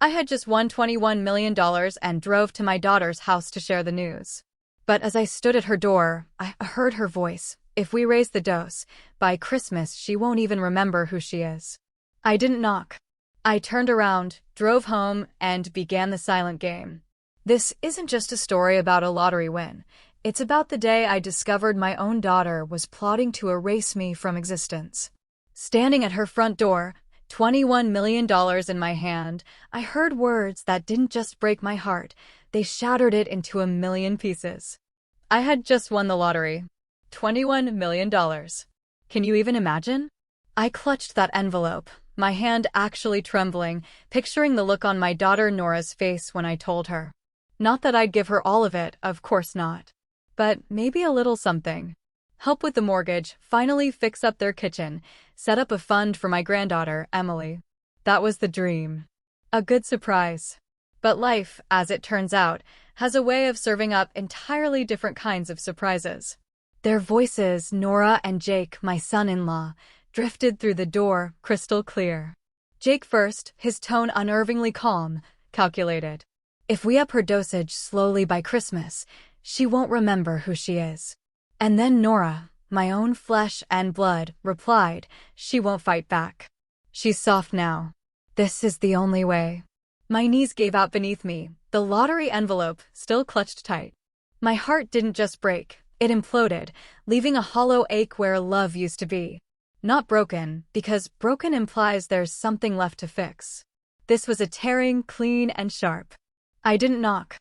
I had just won $21 million and drove to my daughter's house to share the news. But as I stood at her door, I heard her voice. If we raise the dose, by Christmas she won't even remember who she is. I didn't knock. I turned around, drove home, and began the silent game. This isn't just a story about a lottery win. It's about the day I discovered my own daughter was plotting to erase me from existence. Standing at her front door, $21 million in my hand, I heard words that didn't just break my heart, they shattered it into a million pieces. I had just won the lottery. $21 million. Can you even imagine? I clutched that envelope, my hand actually trembling, picturing the look on my daughter Nora's face when I told her. Not that I'd give her all of it, of course not. But maybe a little something. Help with the mortgage, finally fix up their kitchen, set up a fund for my granddaughter, Emily. That was the dream. A good surprise. But life, as it turns out, has a way of serving up entirely different kinds of surprises. Their voices, Nora and Jake, my son-in-law, drifted through the door, crystal clear. Jake first, his tone unnervingly calm, calculated. If we up her dosage slowly by Christmas, she won't remember who she is. And then Nora, my own flesh and blood, replied, she won't fight back. She's soft now. This is the only way. My knees gave out beneath me, the lottery envelope still clutched tight. My heart didn't just break, it imploded, leaving a hollow ache where love used to be. Not broken, because broken implies there's something left to fix. This was a tearing, clean, and sharp. I didn't knock.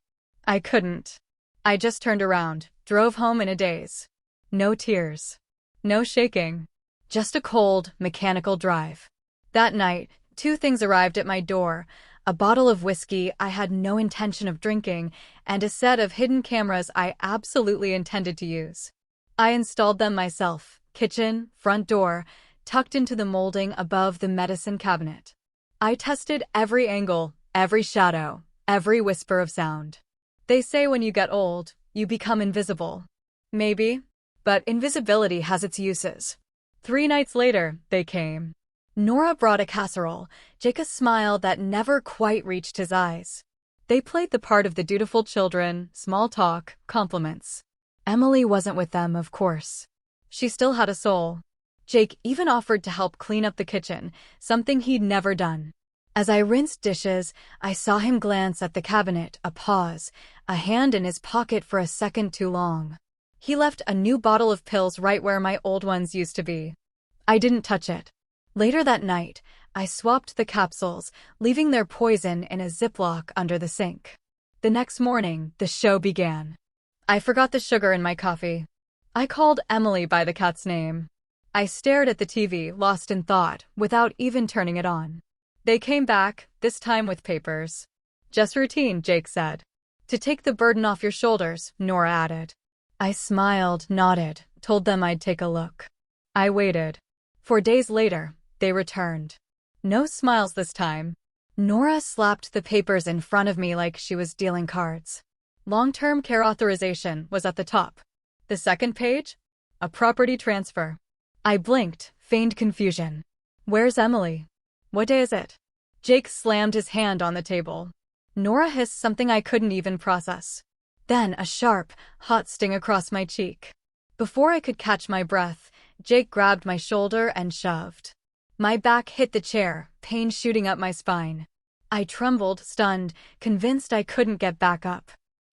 I couldn't. I just turned around, drove home in a daze. No tears. No shaking. Just a cold, mechanical drive. That night, two things arrived at my door: a bottle of whiskey I had no intention of drinking, and a set of hidden cameras I absolutely intended to use. I installed them myself, kitchen, front door, tucked into the molding above the medicine cabinet. I tested every angle, every shadow, every whisper of sound. They say when you get old, you become invisible. Maybe, but invisibility has its uses. 3 nights later, they came. Nora brought a casserole, Jake a smile that never quite reached his eyes. They played the part of the dutiful children, small talk, compliments. Emily wasn't with them, of course. She still had a soul. Jake even offered to help clean up the kitchen, something he'd never done. As I rinsed dishes, I saw him glance at the cabinet, a pause, a hand in his pocket for a second too long. He left a new bottle of pills right where my old ones used to be. I didn't touch it. Later that night, I swapped the capsules, leaving their poison in a Ziploc under the sink. The next morning, the show began. I forgot the sugar in my coffee. I called Emily by the cat's name. I stared at the TV, lost in thought, without even turning it on. They came back, this time with papers. Just routine, Jake said. To take the burden off your shoulders, Nora added. I smiled, nodded, told them I'd take a look. I waited. 4 days later, they returned. No smiles this time. Nora slapped the papers in front of me like she was dealing cards. Long-term care authorization was at the top. The second page? A property transfer. I blinked, feigned confusion. Where's Emily? What day is it? Jake slammed his hand on the table. Nora hissed something I couldn't even process. Then a sharp, hot sting across my cheek. Before I could catch my breath, Jake grabbed my shoulder and shoved. My back hit the chair, pain shooting up my spine. I trembled, stunned, convinced I couldn't get back up.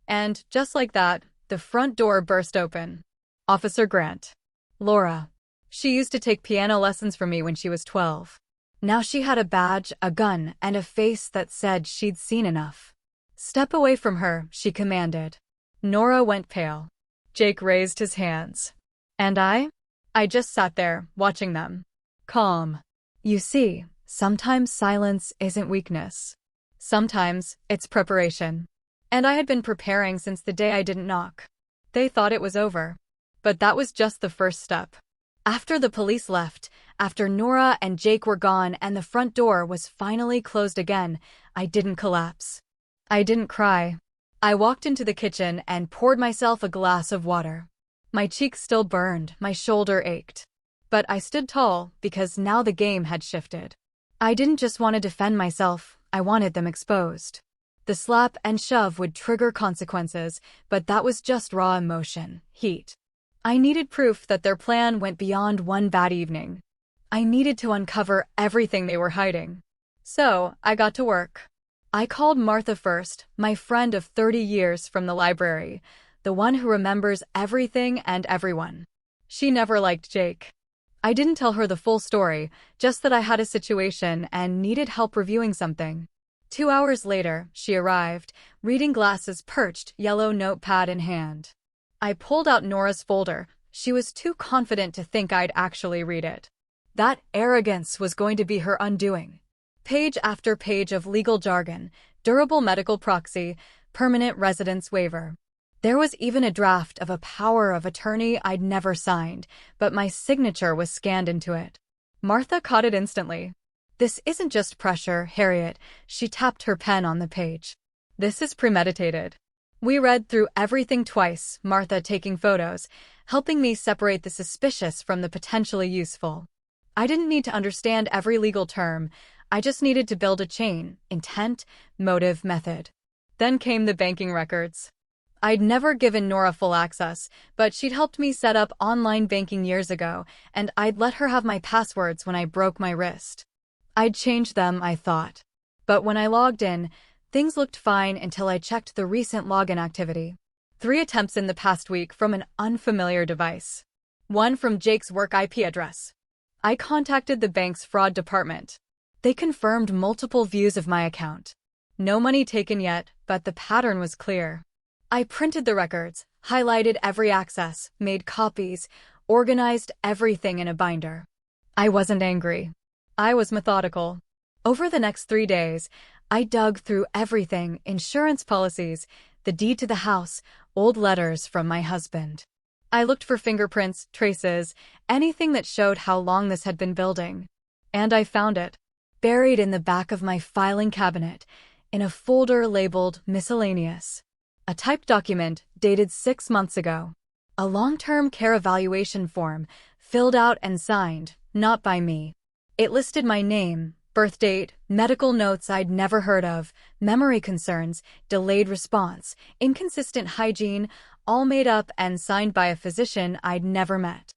And, just like that, the front door burst open. Officer Grant. Laura. She used to take piano lessons from me when she was 12. Now she had a badge, a gun, and a face that said she'd seen enough. Step away from her, she commanded. Nora went pale. Jake raised his hands. And I? I just sat there, watching them. Calm. You see, sometimes silence isn't weakness. Sometimes it's preparation. And I had been preparing since the day I didn't knock. They thought it was over. But that was just the first step. After the police left, after Nora and Jake were gone and the front door was finally closed again, I didn't collapse. I didn't cry. I walked into the kitchen and poured myself a glass of water. My cheeks still burned, my shoulder ached. But I stood tall because now the game had shifted. I didn't just want to defend myself, I wanted them exposed. The slap and shove would trigger consequences, but that was just raw emotion, heat. I needed proof that their plan went beyond one bad evening. I needed to uncover everything they were hiding. So, I got to work. I called Martha first, my friend of 30 years from the library, the one who remembers everything and everyone. She never liked Jake. I didn't tell her the full story, just that I had a situation and needed help reviewing something. 2 hours later, she arrived, reading glasses perched, yellow notepad in hand. I pulled out Nora's folder. She was too confident to think I'd actually read it. That arrogance was going to be her undoing. Page after page of legal jargon, durable medical proxy, permanent residence waiver. There was even a draft of a power of attorney I'd never signed, but my signature was scanned into it. Martha caught it instantly. "This isn't just pressure, Harriet," she tapped her pen on the page. "This is premeditated." We read through everything twice, Martha taking photos, helping me separate the suspicious from the potentially useful. I didn't need to understand every legal term. I just needed to build a chain: intent, motive, method. Then came the banking records. I'd never given Nora full access, but she'd helped me set up online banking years ago, and I'd let her have my passwords when I broke my wrist. I'd changed them, I thought. But when I logged in, things looked fine until I checked the recent login activity. 3 attempts in the past week from an unfamiliar device. 1 from Jake's work IP address. I contacted the bank's fraud department. They confirmed multiple views of my account. No money taken yet, but the pattern was clear. I printed the records, highlighted every access, made copies, organized everything in a binder. I wasn't angry. I was methodical. Over the next 3 days, I dug through everything: insurance policies, the deed to the house, old letters from my husband. I looked for fingerprints, traces, anything that showed how long this had been building. And I found it, buried in the back of my filing cabinet, in a folder labeled Miscellaneous. A typed document dated 6 months ago. A long-term care evaluation form, filled out and signed, not by me. It listed my name, birth date, medical notes I'd never heard of, memory concerns, delayed response, inconsistent hygiene, all made up and signed by a physician I'd never met.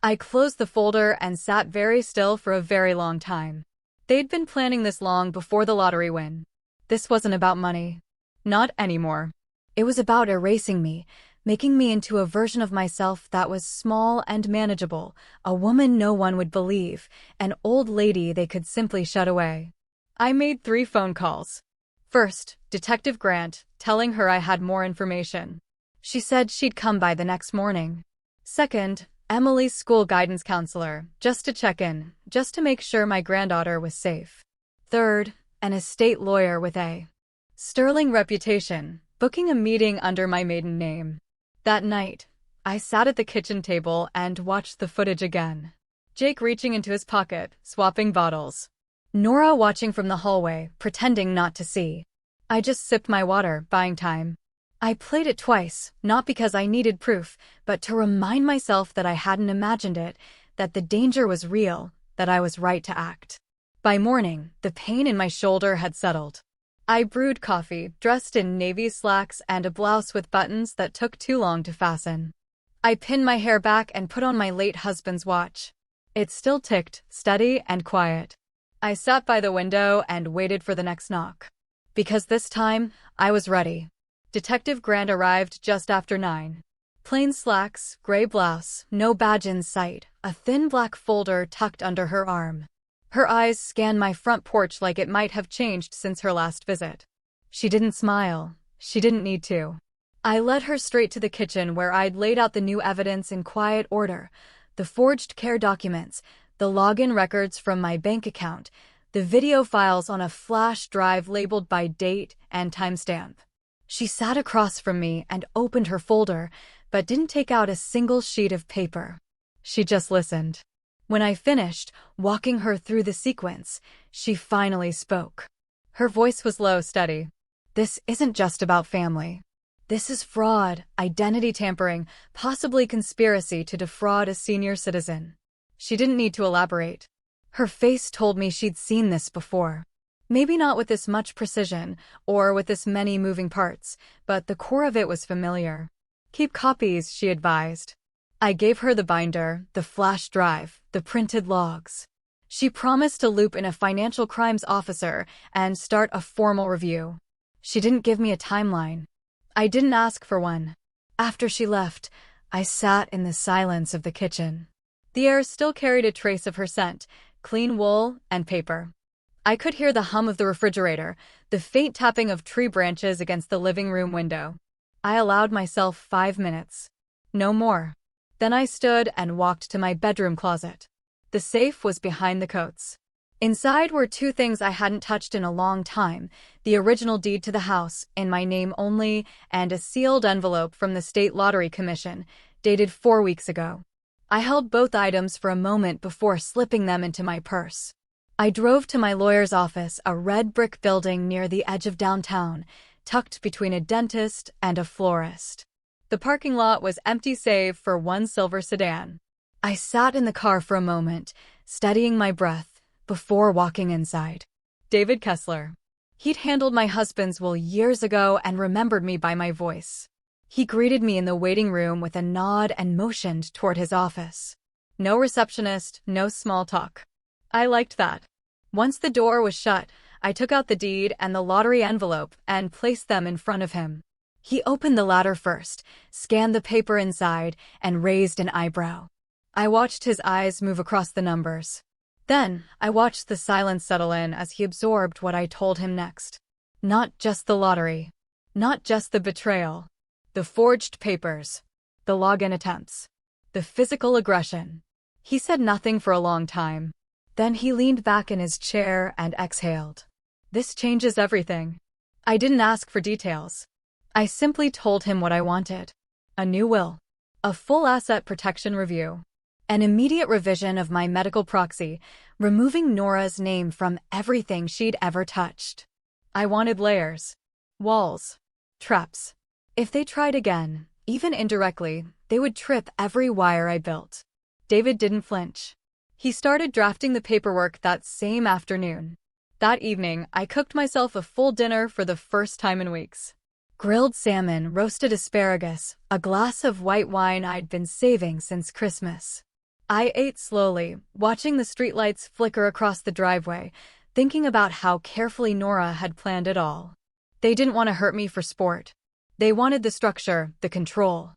I closed the folder and sat very still for a very long time. They'd been planning this long before the lottery win. This wasn't about money. Not anymore. It was about erasing me, making me into a version of myself that was small and manageable, a woman no one would believe, an old lady they could simply shut away. I made 3 phone calls. First, Detective Grant, telling her I had more information. She said she'd come by the next morning. Second, Emily's school guidance counselor, just to check in, just to make sure my granddaughter was safe. Third, an estate lawyer with a sterling reputation, booking a meeting under my maiden name. That night, I sat at the kitchen table and watched the footage again. Jake reaching into his pocket, swapping bottles. Nora watching from the hallway, pretending not to see. I just sipped my water, buying time. I played it twice, not because I needed proof, but to remind myself that I hadn't imagined it, that the danger was real, that I was right to act. By morning, the pain in my shoulder had settled. I brewed coffee, dressed in navy slacks and a blouse with buttons that took too long to fasten. I pinned my hair back and put on my late husband's watch. It still ticked, steady and quiet. I sat by the window and waited for the next knock. Because this time, I was ready. Detective Grant arrived just after 9. Plain slacks, gray blouse, no badge in sight, a thin black folder tucked under her arm. Her eyes scanned my front porch like it might have changed since her last visit. She didn't smile. She didn't need to. I led her straight to the kitchen where I'd laid out the new evidence in quiet order: the forged care documents, the login records from my bank account, the video files on a flash drive labeled by date and timestamp. She sat across from me and opened her folder, but didn't take out a single sheet of paper. She just listened. When I finished, walking her through the sequence, she finally spoke. Her voice was low, steady. "This isn't just about family. This is fraud, identity tampering, possibly conspiracy to defraud a senior citizen." She didn't need to elaborate. Her face told me she'd seen this before. Maybe not with this much precision, or with this many moving parts, but the core of it was familiar. Keep copies, she advised. I gave her the binder, the flash drive, the printed logs. She promised to loop in a financial crimes officer and start a formal review. She didn't give me a timeline. I didn't ask for one. After she left, I sat in the silence of the kitchen. The air still carried a trace of her scent, clean wool and paper. I could hear the hum of the refrigerator, the faint tapping of tree branches against the living room window. I allowed myself 5 minutes. No more. Then I stood and walked to my bedroom closet. The safe was behind the coats. Inside were 2 things I hadn't touched in a long time: the original deed to the house, in my name only, and a sealed envelope from the State Lottery Commission, dated 4 weeks ago. I held both items for a moment before slipping them into my purse. I drove to my lawyer's office, a red brick building near the edge of downtown, tucked between a dentist and a florist. The parking lot was empty save for one silver sedan. I sat in the car for a moment, steadying my breath, before walking inside. David Kessler. He'd handled my husband's will years ago and remembered me by my voice. He greeted me in the waiting room with a nod and motioned toward his office. No receptionist, no small talk. I liked that. Once the door was shut, I took out the deed and the lottery envelope and placed them in front of him. He opened the latter first, scanned the paper inside, and raised an eyebrow. I watched his eyes move across the numbers. Then, I watched the silence settle in as he absorbed what I told him next. Not just the lottery. Not just the betrayal. The forged papers. The login attempts. The physical aggression. He said nothing for a long time. Then he leaned back in his chair and exhaled. This changes everything. I didn't ask for details. I simply told him what I wanted. A new will. A full asset protection review. An immediate revision of my medical proxy, removing Nora's name from everything she'd ever touched. I wanted layers. Walls. Traps. If they tried again, even indirectly, they would trip every wire I built. David didn't flinch. He started drafting the paperwork that same afternoon. That evening, I cooked myself a full dinner for the first time in weeks. Grilled salmon, roasted asparagus, a glass of white wine I'd been saving since Christmas. I ate slowly, watching the streetlights flicker across the driveway, thinking about how carefully Nora had planned it all. They didn't want to hurt me for sport. They wanted the structure, the control.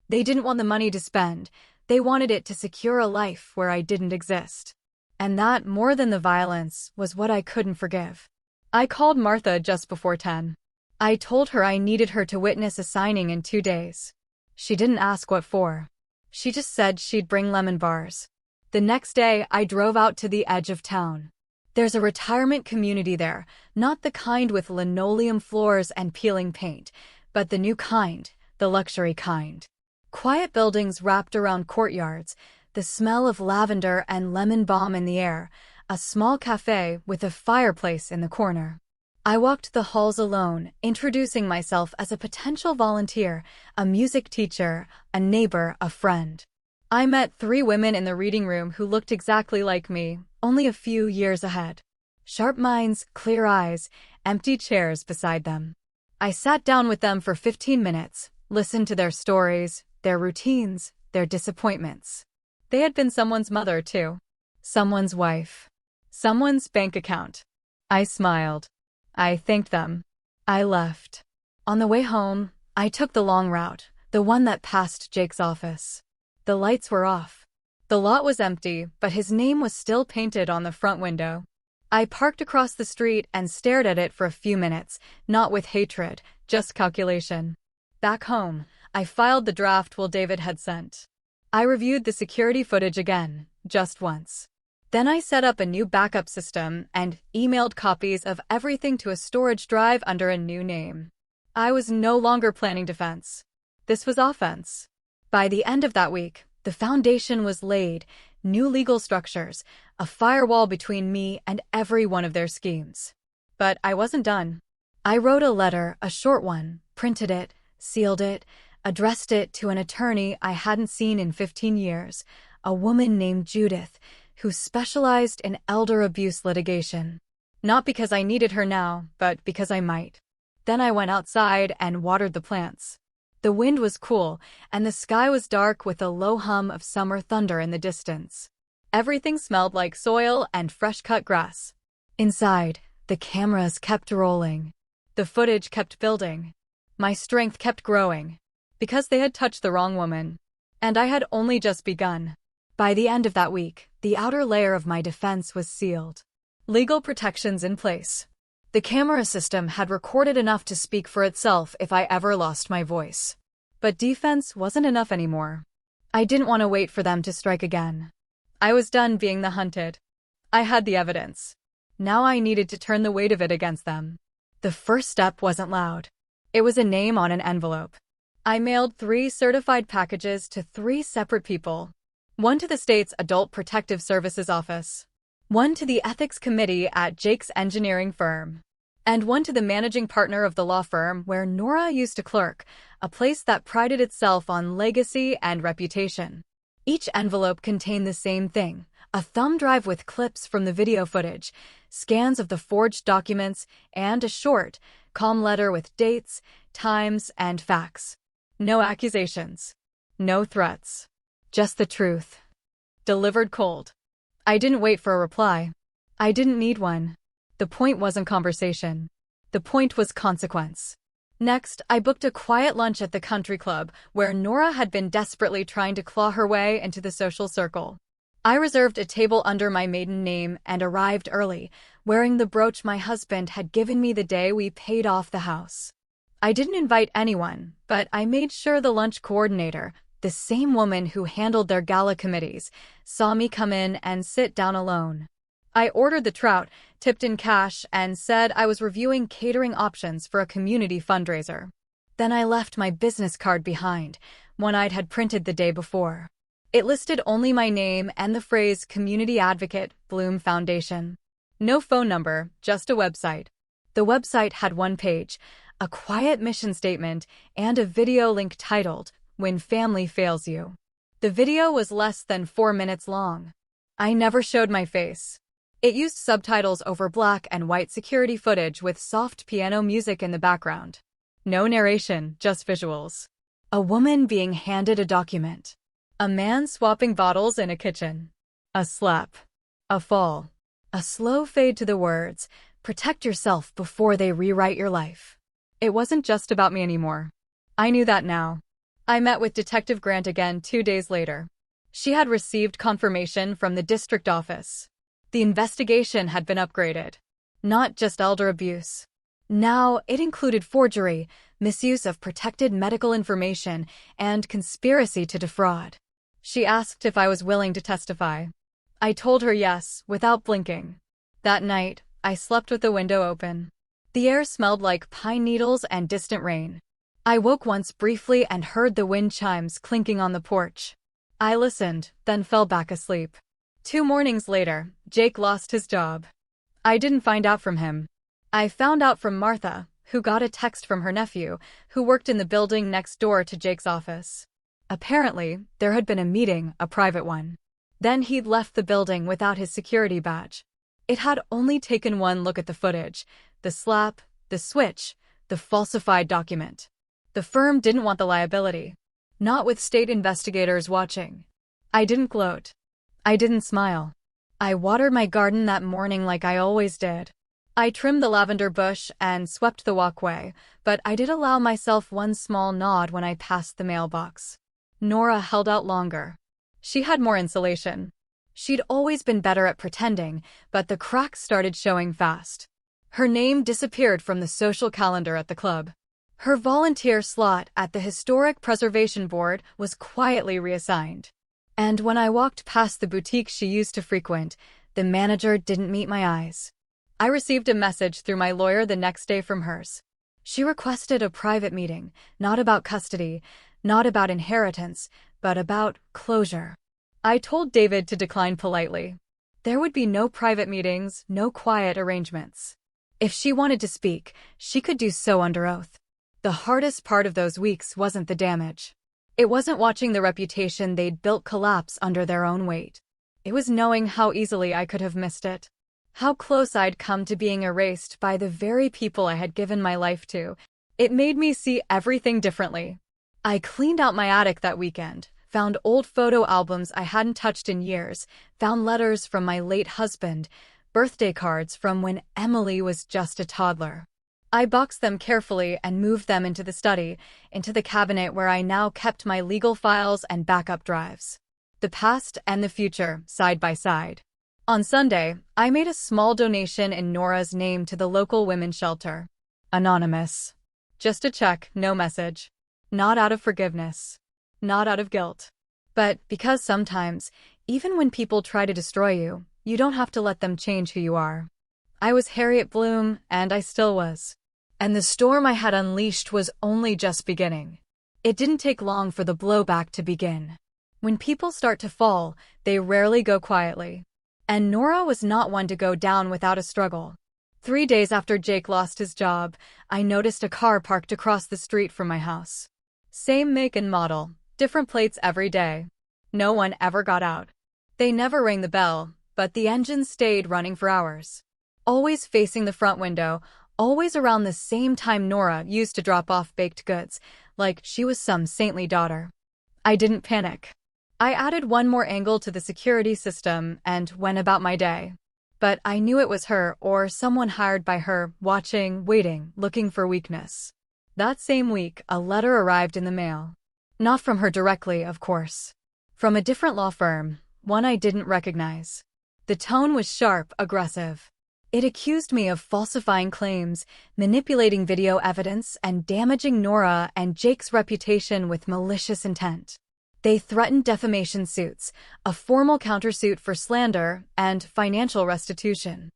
They didn't want the money to spend. They wanted it to secure a life where I didn't exist. And that, more than the violence, was what I couldn't forgive. I called Martha just before 10. I told her I needed her to witness a signing in 2 days. She didn't ask what for. She just said she'd bring lemon bars. The next day, I drove out to the edge of town. There's a retirement community there, not the kind with linoleum floors and peeling paint, but the new kind, the luxury kind. Quiet buildings wrapped around courtyards, the smell of lavender and lemon balm in the air, a small cafe with a fireplace in the corner. I walked the halls alone, introducing myself as a potential volunteer, a music teacher, a neighbor, a friend. I met 3 women in the reading room who looked exactly like me, only a few years ahead. Sharp minds, clear eyes, empty chairs beside them. I sat down with them for 15 minutes, listened to their stories, their routines, their disappointments. They had been someone's mother, too. Someone's wife. Someone's bank account. I smiled. I thanked them. I left. On the way home, I took the long route, the one that passed Jake's office. The lights were off. The lot was empty, but his name was still painted on the front window. I parked across the street and stared at it for a few minutes, not with hatred, just calculation. Back home, I filed the draft will David had sent. I reviewed the security footage again, just once. Then I set up a new backup system and emailed copies of everything to a storage drive under a new name. I was no longer planning defense. This was offense. By the end of that week, the foundation was laid, new legal structures, a firewall between me and every one of their schemes. But I wasn't done. I wrote a letter, a short one, printed it, sealed it, addressed it to an attorney I hadn't seen in 15 years, a woman named Judith, who specialized in elder abuse litigation. Not because I needed her now, but because I might. Then I went outside and watered the plants. The wind was cool, and the sky was dark with a low hum of summer thunder in the distance. Everything smelled like soil and fresh-cut grass. Inside, the cameras kept rolling. The footage kept building. My strength kept growing. Because they had touched the wrong woman. And I had only just begun. By the end of that week, the outer layer of my defense was sealed. Legal protections in place. The camera system had recorded enough to speak for itself if I ever lost my voice. But defense wasn't enough anymore. I didn't want to wait for them to strike again. I was done being the hunted. I had the evidence. Now I needed to turn the weight of it against them. The first step wasn't loud. It was a name on an envelope. I mailed 3 certified packages to 3 separate people. One to the state's Adult Protective Services office. One to the ethics committee at Jake's engineering firm. And one to the managing partner of the law firm where Nora used to clerk, a place that prided itself on legacy and reputation. Each envelope contained the same thing, a thumb drive with clips from the video footage, scans of the forged documents, and a short, calm letter with dates, times, and facts. No accusations. No threats. Just the truth. Delivered cold. I didn't wait for a reply. I didn't need one. The point wasn't conversation. The point was consequence. Next, I booked a quiet lunch at the country club, where Nora had been desperately trying to claw her way into the social circle. I reserved a table under my maiden name and arrived early, wearing the brooch my husband had given me the day we paid off the house. I didn't invite anyone, but I made sure the lunch coordinator, the same woman who handled their gala committees, saw me come in and sit down alone. I ordered the trout, tipped in cash, and said I was reviewing catering options for a community fundraiser. Then I left my business card behind, one I'd had printed the day before. It listed only my name and the phrase Community Advocate, Bloom Foundation. No phone number, just a website. The website had one page, a quiet mission statement, and a video link titled, When Family Fails You. The video was less than 4 minutes long. I never showed my face. It used subtitles over black and white security footage with soft piano music in the background. No narration, just visuals. A woman being handed a document. A man swapping bottles in a kitchen. A slap. A fall. A slow fade to the words, protect yourself before they rewrite your life. It wasn't just about me anymore. I knew that now. I met with Detective Grant again 2 days later. She had received confirmation from the district office. The investigation had been upgraded. Not just elder abuse. Now it included forgery, misuse of protected medical information, and conspiracy to defraud. She asked if I was willing to testify. I told her yes, without blinking. That night, I slept with the window open. The air smelled like pine needles and distant rain. I woke once briefly and heard the wind chimes clinking on the porch. I listened, then fell back asleep. 2 mornings later, Jake lost his job. I didn't find out from him. I found out from Martha, who got a text from her nephew, who worked in the building next door to Jake's office. Apparently, there had been a meeting, a private one. Then he'd left the building without his security badge. It had only taken one look at the footage, the slap, the switch, the falsified document. The firm didn't want the liability. Not with state investigators watching. I didn't gloat. I didn't smile. I watered my garden that morning like I always did. I trimmed the lavender bush and swept the walkway, but I did allow myself one small nod when I passed the mailbox. Nora held out longer. She had more insulation. She'd always been better at pretending, but the cracks started showing fast. Her name disappeared from the social calendar at the club. Her volunteer slot at the Historic Preservation Board was quietly reassigned. And when I walked past the boutique she used to frequent, the manager didn't meet my eyes. I received a message through my lawyer the next day from hers. She requested a private meeting, not about custody, not about inheritance, but about closure. I told David to decline politely. There would be no private meetings, no quiet arrangements. If she wanted to speak, she could do so under oath. The hardest part of those weeks wasn't the damage. It wasn't watching the reputation they'd built collapse under their own weight. It was knowing how easily I could have missed it. How close I'd come to being erased by the very people I had given my life to. It made me see everything differently. I cleaned out my attic that weekend, found old photo albums I hadn't touched in years, found letters from my late husband, birthday cards from when Emily was just a toddler. I boxed them carefully and moved them into the study, into the cabinet where I now kept my legal files and backup drives. The past and the future, side by side. On Sunday, I made a small donation in Nora's name to the local women's shelter. Anonymous. Just a check, no message. Not out of forgiveness. Not out of guilt. But because sometimes, even when people try to destroy you, you don't have to let them change who you are. I was Harriet Bloom, and I still was. And the storm I had unleashed was only just beginning. It didn't take long for the blowback to begin. When people start to fall, they rarely go quietly. And Nora was not one to go down without a struggle. 3 days after Jake lost his job, I noticed a car parked across the street from my house. Same make and model, different plates every day. No one ever got out. They never rang the bell, but the engine stayed running for hours. Always facing the front window, always around the same time Nora used to drop off baked goods, like she was some saintly daughter. I didn't panic. I added one more angle to the security system and went about my day. But I knew it was her or someone hired by her, watching, waiting, looking for weakness. That same week, a letter arrived in the mail. Not from her directly, of course. From a different law firm, one I didn't recognize. The tone was sharp, aggressive. It accused me of falsifying claims, manipulating video evidence, and damaging Nora and Jake's reputation with malicious intent. They threatened defamation suits, a formal countersuit for slander, and financial restitution.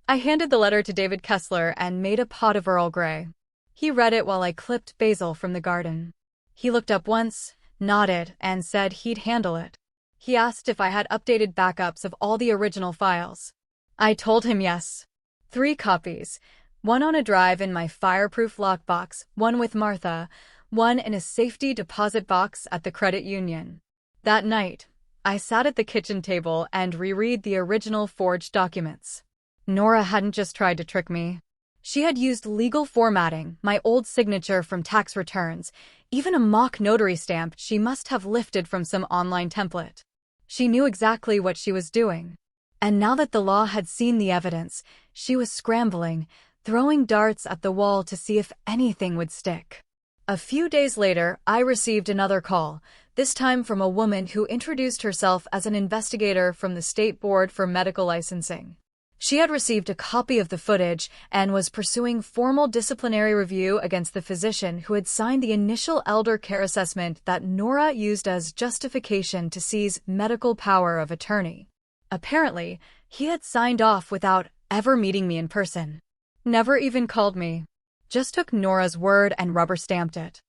I handed the letter to David Kessler and made a pot of Earl Grey. He read it while I clipped basil from the garden. He looked up once, nodded, and said he'd handle it. He asked if I had updated backups of all the original files. I told him yes. 3 copies, one on a drive in my fireproof lockbox, one with Martha, one in a safety deposit box at the credit union. That night, I sat at the kitchen table and reread the original forged documents. Nora hadn't just tried to trick me. She had used legal formatting, my old signature from tax returns, even a mock notary stamp she must have lifted from some online template. She knew exactly what she was doing. And now that the law had seen the evidence, she was scrambling, throwing darts at the wall to see if anything would stick. A few days later, I received another call, this time from a woman who introduced herself as an investigator from the State Board for Medical Licensing. She had received a copy of the footage and was pursuing formal disciplinary review against the physician who had signed the initial elder care assessment that Nora used as justification to seize medical power of attorney. Apparently, he had signed off without ever meeting me in person. Never even called me. Just took Nora's word and rubber-stamped it.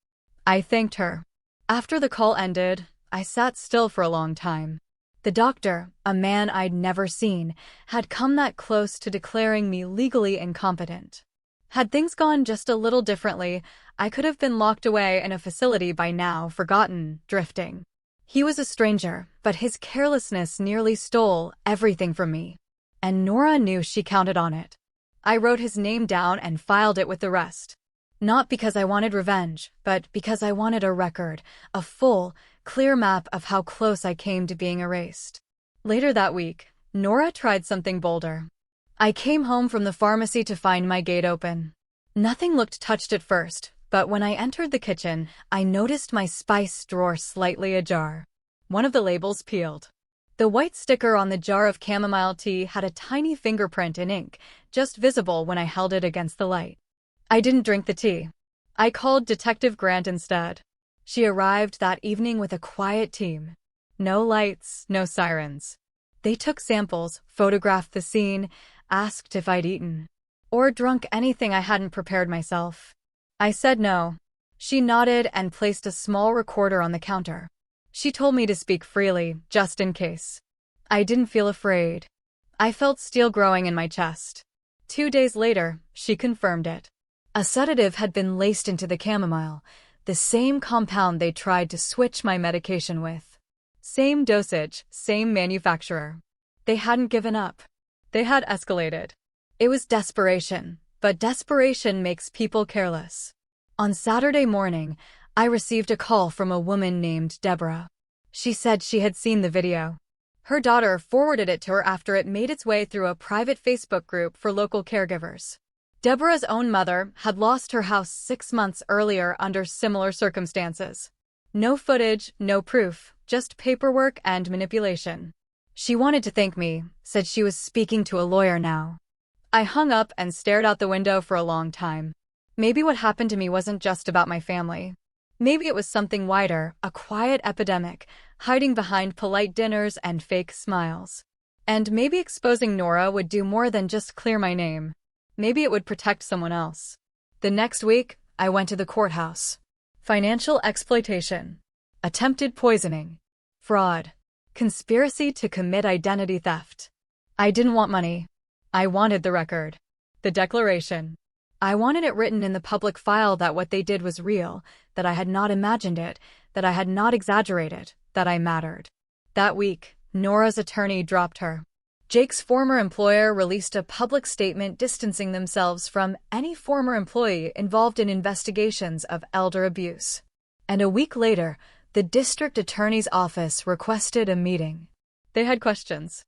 I thanked her. After the call ended, I sat still for a long time. The doctor, a man I'd never seen, had come that close to declaring me legally incompetent. Had things gone just a little differently, I could have been locked away in a facility by now, forgotten, drifting. He was a stranger, but his carelessness nearly stole everything from me. And Nora knew she counted on it. I wrote his name down and filed it with the rest. Not because I wanted revenge, but because I wanted a record, a full, clear map of how close I came to being erased. Later that week, Nora tried something bolder. I came home from the pharmacy to find my gate open. Nothing looked touched at first, but when I entered the kitchen, I noticed my spice drawer slightly ajar. One of the labels peeled. The white sticker on the jar of chamomile tea had a tiny fingerprint in ink, just visible when I held it against the light. I didn't drink the tea. I called Detective Grant instead. She arrived that evening with a quiet team. No lights, no sirens. They took samples, photographed the scene, asked if I'd eaten or drunk anything I hadn't prepared myself. I said no. She nodded and placed a small recorder on the counter. She told me to speak freely, just in case. I didn't feel afraid. I felt steel growing in my chest. 2 days later, she confirmed it. A sedative had been laced into the chamomile, the same compound they tried to switch my medication with. Same dosage, same manufacturer. They hadn't given up. They had escalated. It was desperation, but desperation makes people careless. On Saturday morning, I received a call from a woman named Deborah. She said she had seen the video. Her daughter forwarded it to her after it made its way through a private Facebook group for local caregivers. Deborah's own mother had lost her house 6 months earlier under similar circumstances. No footage, no proof, just paperwork and manipulation. She wanted to thank me, said she was speaking to a lawyer now. I hung up and stared out the window for a long time. Maybe what happened to me wasn't just about my family. Maybe it was something wider, a quiet epidemic, hiding behind polite dinners and fake smiles. And maybe exposing Nora would do more than just clear my name. Maybe it would protect someone else. The next week, I went to the courthouse. Financial exploitation. Attempted poisoning. Fraud. Conspiracy to commit identity theft. I didn't want money. I wanted the record. The declaration. I wanted it written in the public file that what they did was real, that I had not imagined it, that I had not exaggerated, that I mattered. That week, Nora's attorney dropped her. Jake's former employer released a public statement distancing themselves from any former employee involved in investigations of elder abuse. And a week later, the district attorney's office requested a meeting. They had questions.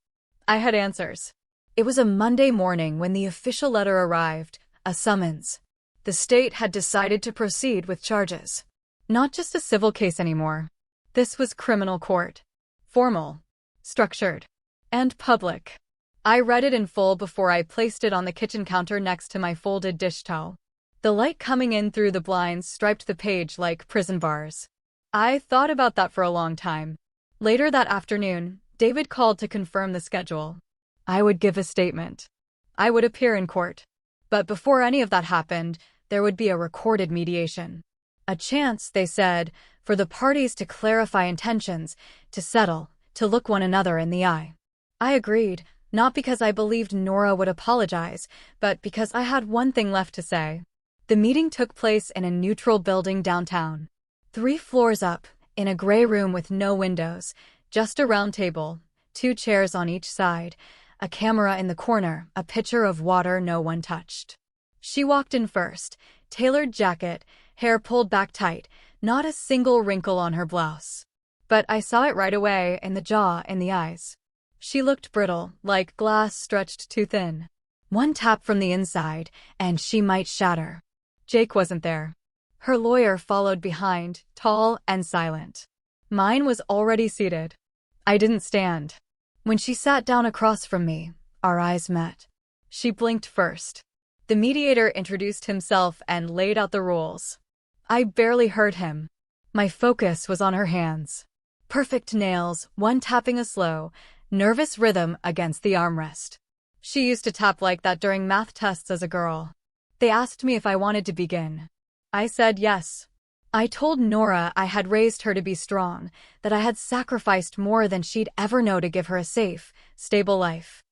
I had answers. It was a Monday morning when the official letter arrived, a summons. The state had decided to proceed with charges. Not just a civil case anymore. This was criminal court. Formal, structured, and public. I read it in full before I placed it on the kitchen counter next to my folded dish towel. The light coming in through the blinds striped the page like prison bars. I thought about that for a long time. Later that afternoon, David called to confirm the schedule. I would give a statement. I would appear in court. But before any of that happened, there would be a recorded mediation. A chance, they said, for the parties to clarify intentions, to settle, to look one another in the eye. I agreed, not because I believed Nora would apologize, but because I had one thing left to say. The meeting took place in a neutral building downtown. 3 floors up, in a gray room with no windows, just a round table, 2 chairs on each side, a camera in the corner, a pitcher of water no one touched. She walked in first, tailored jacket, hair pulled back tight, not a single wrinkle on her blouse. But I saw it right away, in the jaw, in the eyes. She looked brittle, like glass stretched too thin. One tap from the inside, and she might shatter. Jake wasn't there. Her lawyer followed behind, tall and silent. Mine was already seated. I didn't stand. When she sat down across from me, our eyes met. She blinked first. The mediator introduced himself and laid out the rules. I barely heard him. My focus was on her hands. Perfect nails, one tapping a slow, nervous rhythm against the armrest. She used to tap like that during math tests as a girl. They asked me if I wanted to begin. I said yes. I told Nora I had raised her to be strong, that I had sacrificed more than she'd ever know to give her a safe, stable life.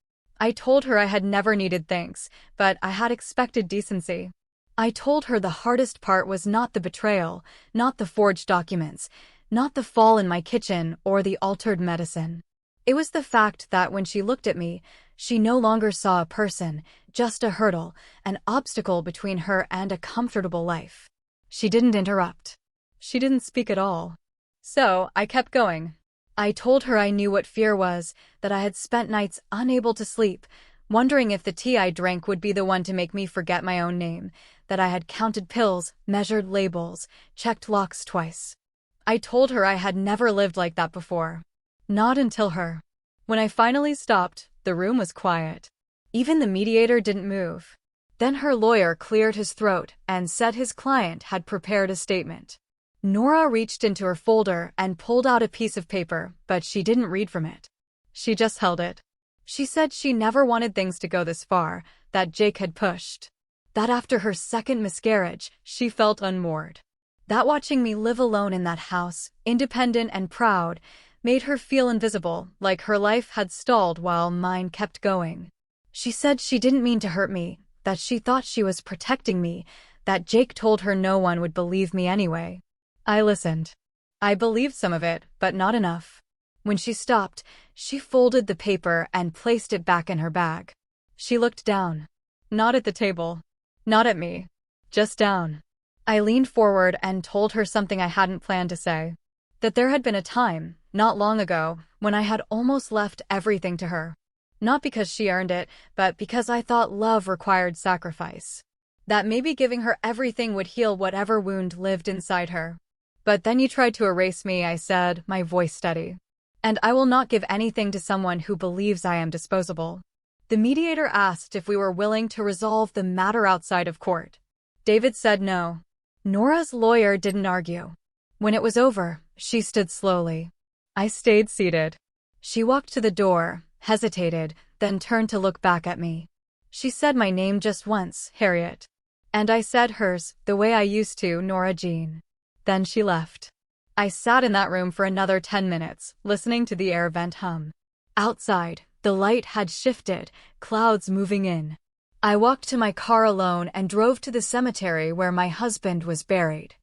I told her I had never needed thanks, but I had expected decency. I told her the hardest part was not the betrayal, not the forged documents, not the fall in my kitchen or the altered medicine. It was the fact that when she looked at me, she no longer saw a person, just a hurdle, an obstacle between her and a comfortable life. She didn't interrupt. She didn't speak at all. So I kept going. I told her I knew what fear was, that I had spent nights unable to sleep, wondering if the tea I drank would be the one to make me forget my own name, that I had counted pills, measured labels, checked locks twice. I told her I had never lived like that before. Not until her. When I finally stopped, the room was quiet. Even the mediator didn't move. Then her lawyer cleared his throat and said his client had prepared a statement. Nora reached into her folder and pulled out a piece of paper, but she didn't read from it. She just held it. She said she never wanted things to go this far, that Jake had pushed. That after her second miscarriage, she felt unmoored. That watching me live alone in that house, independent and proud, made her feel invisible, like her life had stalled while mine kept going. She said she didn't mean to hurt me, that she thought she was protecting me, that Jake told her no one would believe me anyway. I listened. I believed some of it, but not enough. When she stopped, she folded the paper and placed it back in her bag. She looked down. Not at the table. Not at me. Just down. I leaned forward and told her something I hadn't planned to say. That there had been a time, not long ago, when I had almost left everything to her. Not because she earned it, but because I thought love required sacrifice. That maybe giving her everything would heal whatever wound lived inside her. But then you tried to erase me, I said, my voice steady. And I will not give anything to someone who believes I am disposable. The mediator asked if we were willing to resolve the matter outside of court. David said no. Nora's lawyer didn't argue. When it was over, she stood slowly. I stayed seated. She walked to the door, hesitated, then turned to look back at me. She said my name just once, Harriet. And I said hers, the way I used to, Nora Jean. Then she left. I sat in that room for another 10 minutes, listening to the air vent hum. Outside, the light had shifted, clouds moving in. I walked to my car alone and drove to the cemetery where my husband was buried.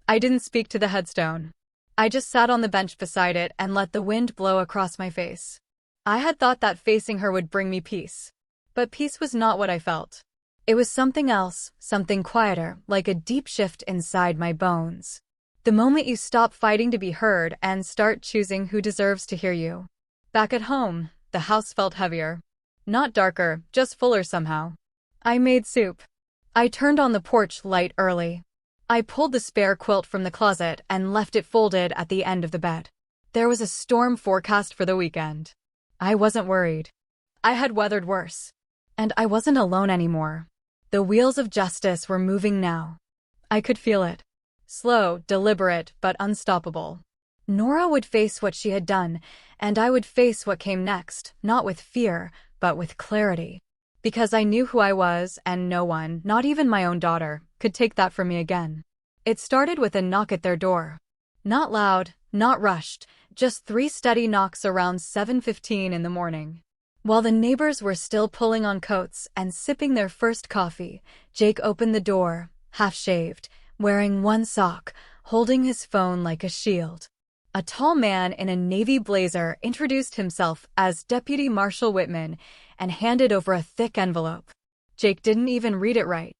I didn't speak to the headstone. I just sat on the bench beside it and let the wind blow across my face. I had thought that facing her would bring me peace. But peace was not what I felt. It was something else, something quieter, like a deep shift inside my bones. The moment you stop fighting to be heard and start choosing who deserves to hear you. Back at home, the house felt heavier. Not darker, just fuller somehow. I made soup. I turned on the porch light early. I pulled the spare quilt from the closet and left it folded at the end of the bed. There was a storm forecast for the weekend. I wasn't worried. I had weathered worse. And I wasn't alone anymore. The wheels of justice were moving now. I could feel it. Slow, deliberate, but unstoppable. Nora would face what she had done, and I would face what came next, not with fear, but with clarity. Because I knew who I was, and no one, not even my own daughter, could take that from me again. It started with a knock at their door. Not loud, not rushed, just 3 steady knocks around 7:15 in the morning. While the neighbors were still pulling on coats and sipping their first coffee, Jake opened the door, half-shaved, wearing one sock, holding his phone like a shield. A tall man in a navy blazer introduced himself as Deputy Marshal Whitman and handed over a thick envelope. Jake didn't even read it right.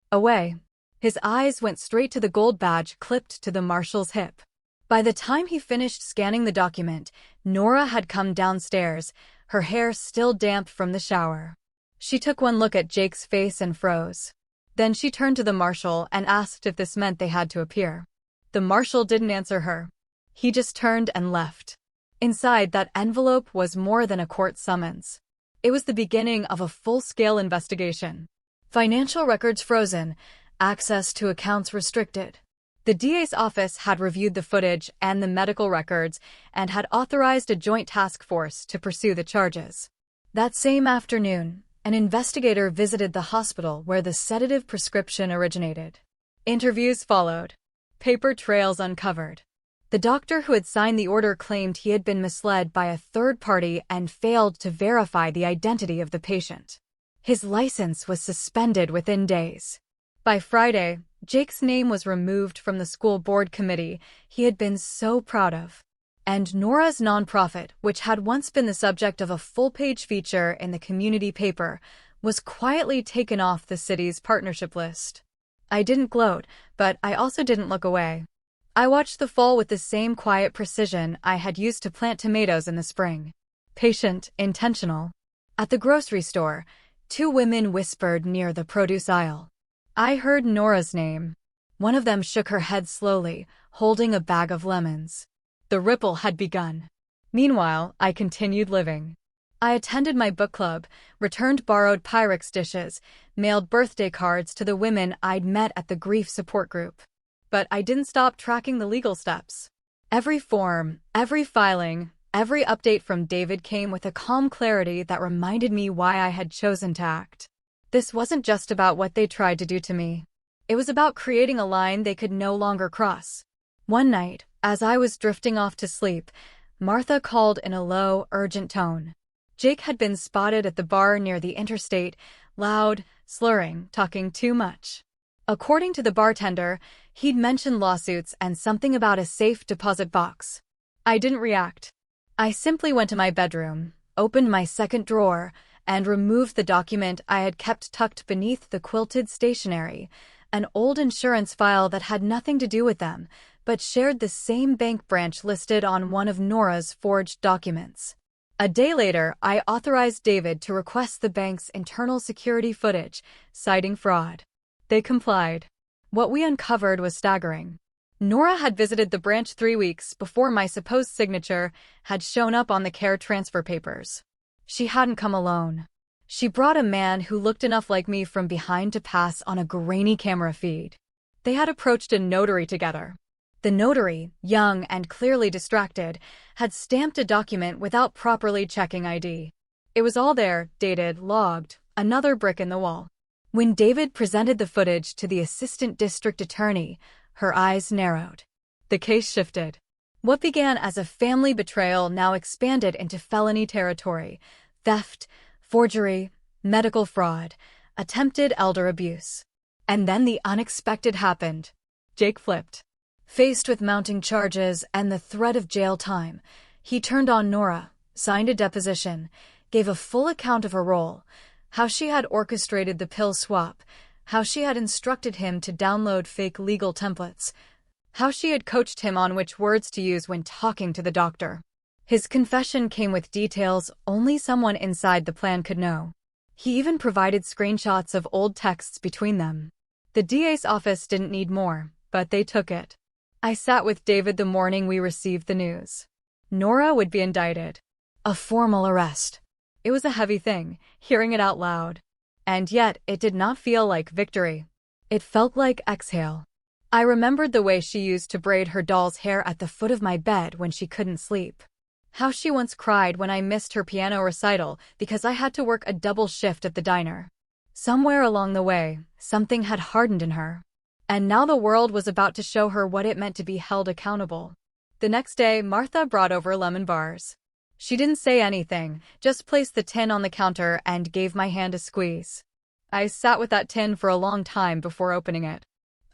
Away. His eyes went straight to the gold badge clipped to the marshal's hip. By the time he finished scanning the document, Nora had come downstairs, her hair still damp from the shower. She took one look at Jake's face and froze. Then she turned to the marshal and asked if this meant they had to appear. The marshal didn't answer her. He just turned and left. Inside that envelope was more than a court summons. It was the beginning of a full-scale investigation. Financial records frozen, access to accounts restricted. The DA's office had reviewed the footage and the medical records and had authorized a joint task force to pursue the charges. That same afternoon, an investigator visited the hospital where the sedative prescription originated. Interviews followed. Paper trails uncovered. The doctor who had signed the order claimed he had been misled by a third party and failed to verify the identity of the patient. His license was suspended within days. By Friday, Jake's name was removed from the school board committee he had been so proud of. And Nora's nonprofit, which had once been the subject of a full-page feature in the community paper, was quietly taken off the city's partnership list. I didn't gloat, but I also didn't look away. I watched the fall with the same quiet precision I had used to plant tomatoes in the spring. Patient, intentional. At the grocery store, 2 women whispered near the produce aisle. I heard Nora's name. One of them shook her head slowly, holding a bag of lemons. The ripple had begun. Meanwhile, I continued living. I attended my book club, returned borrowed Pyrex dishes, mailed birthday cards to the women I'd met at the grief support group. But I didn't stop tracking the legal steps. Every form, every filing, every update from David came with a calm clarity that reminded me why I had chosen to act. This wasn't just about what they tried to do to me. It was about creating a line they could no longer cross. One night, as I was drifting off to sleep, Martha called in a low, urgent tone. Jake had been spotted at the bar near the interstate, loud, slurring, talking too much. According to the bartender, he'd mentioned lawsuits and something about a safe deposit box. I didn't react. I simply went to my bedroom, opened my second drawer, and removed the document I had kept tucked beneath the quilted stationery, an old insurance file that had nothing to do with them, but shared the same bank branch listed on one of Nora's forged documents. A day later, I authorized David to request the bank's internal security footage, citing fraud. They complied. What we uncovered was staggering. Nora had visited the branch 3 weeks before my supposed signature had shown up on the care transfer papers. She hadn't come alone. She brought a man who looked enough like me from behind to pass on a grainy camera feed. They had approached a notary together. The notary, young and clearly distracted, had stamped a document without properly checking ID. It was all there, dated, logged, another brick in the wall. When David presented the footage to the assistant district attorney, her eyes narrowed. The case shifted. What began as a family betrayal now expanded into felony territory: theft, forgery, medical fraud, attempted elder abuse. And then the unexpected happened. Jake flipped. Faced with mounting charges and the threat of jail time, he turned on Nora, signed a deposition, gave a full account of her role, how she had orchestrated the pill swap, how she had instructed him to download fake legal templates, how she had coached him on which words to use when talking to the doctor. His confession came with details only someone inside the plan could know. He even provided screenshots of old texts between them. The DA's office didn't need more, but they took it. I sat with David the morning we received the news. Nora would be indicted. A formal arrest. It was a heavy thing, hearing it out loud. And yet, it did not feel like victory. It felt like exhale. I remembered the way she used to braid her doll's hair at the foot of my bed when she couldn't sleep. How she once cried when I missed her piano recital because I had to work a double shift at the diner. Somewhere along the way, something had hardened in her. And now the world was about to show her what it meant to be held accountable. The next day, Martha brought over lemon bars. She didn't say anything, just placed the tin on the counter and gave my hand a squeeze. I sat with that tin for a long time before opening it.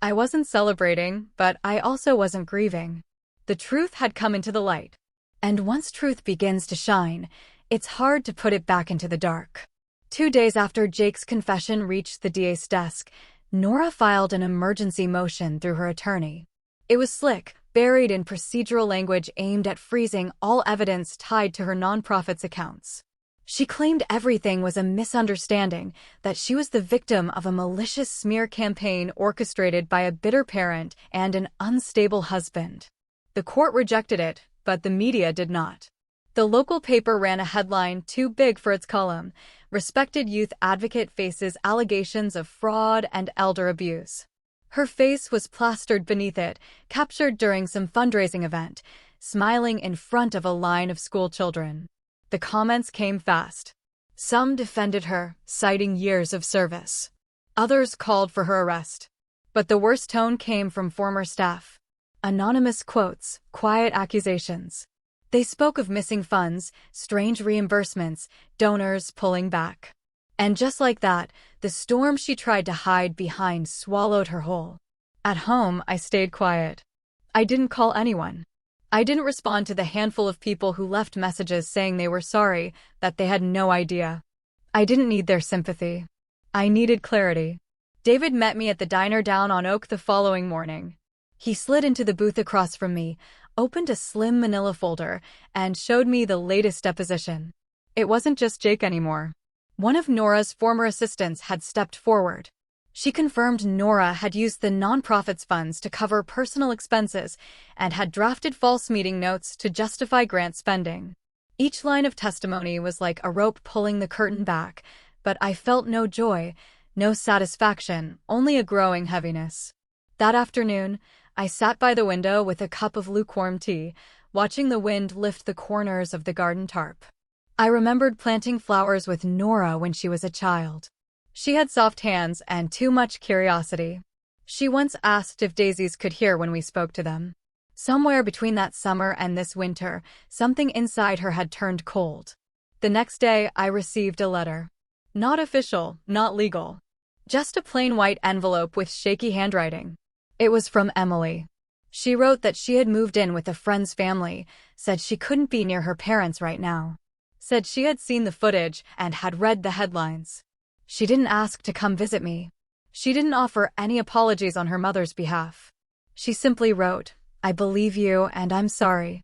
I wasn't celebrating, but I also wasn't grieving. The truth had come into the light. And once truth begins to shine, it's hard to put it back into the dark. 2 days after Jake's confession reached the DA's desk, Nora filed an emergency motion through her attorney. It was slick, buried in procedural language aimed at freezing all evidence tied to her nonprofit's accounts. She claimed everything was a misunderstanding, that she was the victim of a malicious smear campaign orchestrated by a bitter parent and an unstable husband. The court rejected it, but the media did not. The local paper ran a headline too big for its column: "Respected youth advocate faces allegations of fraud and elder abuse." Her face was plastered beneath it, captured during some fundraising event, smiling in front of a line of school children. The comments came fast. Some defended her, citing years of service. Others called for her arrest. But the worst tone came from former staff. Anonymous quotes, quiet accusations. They spoke of missing funds, strange reimbursements, donors pulling back. And just like that, the storm she tried to hide behind swallowed her whole. At home, I stayed quiet. I didn't call anyone. I didn't respond to the handful of people who left messages saying they were sorry, that they had no idea. I didn't need their sympathy. I needed clarity. David met me at the diner down on Oak the following morning. He slid into the booth across from me, opened a slim manila folder, and showed me the latest deposition. It wasn't just Jake anymore. One of Nora's former assistants had stepped forward. She confirmed Nora had used the nonprofit's funds to cover personal expenses and had drafted false meeting notes to justify grant spending. Each line of testimony was like a rope pulling the curtain back, but I felt no joy, no satisfaction, only a growing heaviness. That afternoon, I sat by the window with a cup of lukewarm tea, watching the wind lift the corners of the garden tarp. I remembered planting flowers with Nora when she was a child. She had soft hands and too much curiosity. She once asked if daisies could hear when we spoke to them. Somewhere between that summer and this winter, something inside her had turned cold. The next day, I received a letter. Not official, not legal. Just a plain white envelope with shaky handwriting. It was from Emily. She wrote that she had moved in with a friend's family, said she couldn't be near her parents right now. Said she had seen the footage and had read the headlines. She didn't ask to come visit me. She didn't offer any apologies on her mother's behalf. She simply wrote, "I believe you and I'm sorry."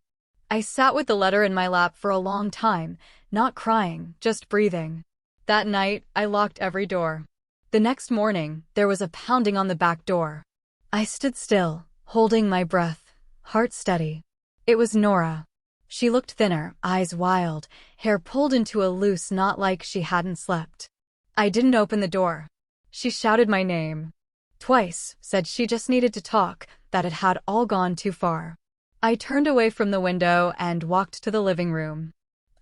I sat with the letter in my lap for a long time, not crying, just breathing. That night, I locked every door. The next morning, there was a pounding on the back door. I stood still, holding my breath, heart steady. It was Nora. She looked thinner, eyes wild, hair pulled into a loose knot like she hadn't slept. I didn't open the door. She shouted my name. Twice, said she just needed to talk, that it had all gone too far. I turned away from the window and walked to the living room.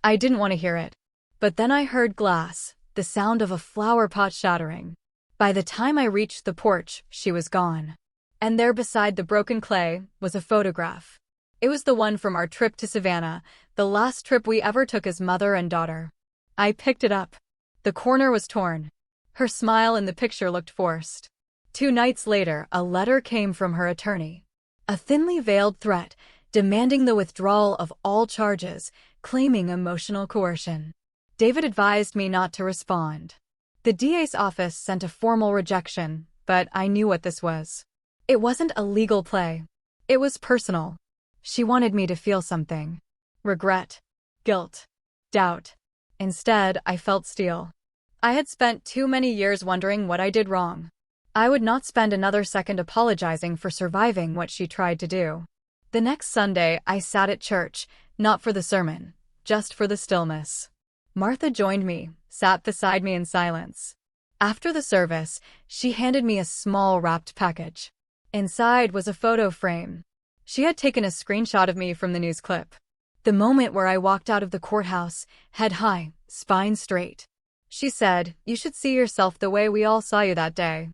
I didn't want to hear it. But then I heard glass, the sound of a flower pot shattering. By the time I reached the porch, she was gone. And there beside the broken clay was a photograph. It was the one from our trip to Savannah, the last trip we ever took as mother and daughter. I picked it up. The corner was torn. Her smile in the picture looked forced. 2 nights later, a letter came from her attorney. A thinly veiled threat, demanding the withdrawal of all charges, claiming emotional coercion. David advised me not to respond. The DA's office sent a formal rejection, but I knew what this was. It wasn't a legal play. It was personal. She wanted me to feel something. Regret. Guilt. Doubt. Instead, I felt steel. I had spent too many years wondering what I did wrong. I would not spend another second apologizing for surviving what she tried to do. The next Sunday, I sat at church, not for the sermon, just for the stillness. Martha joined me, sat beside me in silence. After the service, she handed me a small wrapped package. Inside was a photo frame. She had taken a screenshot of me from the news clip. The moment where I walked out of the courthouse, head high, spine straight. She said, "You should see yourself the way we all saw you that day."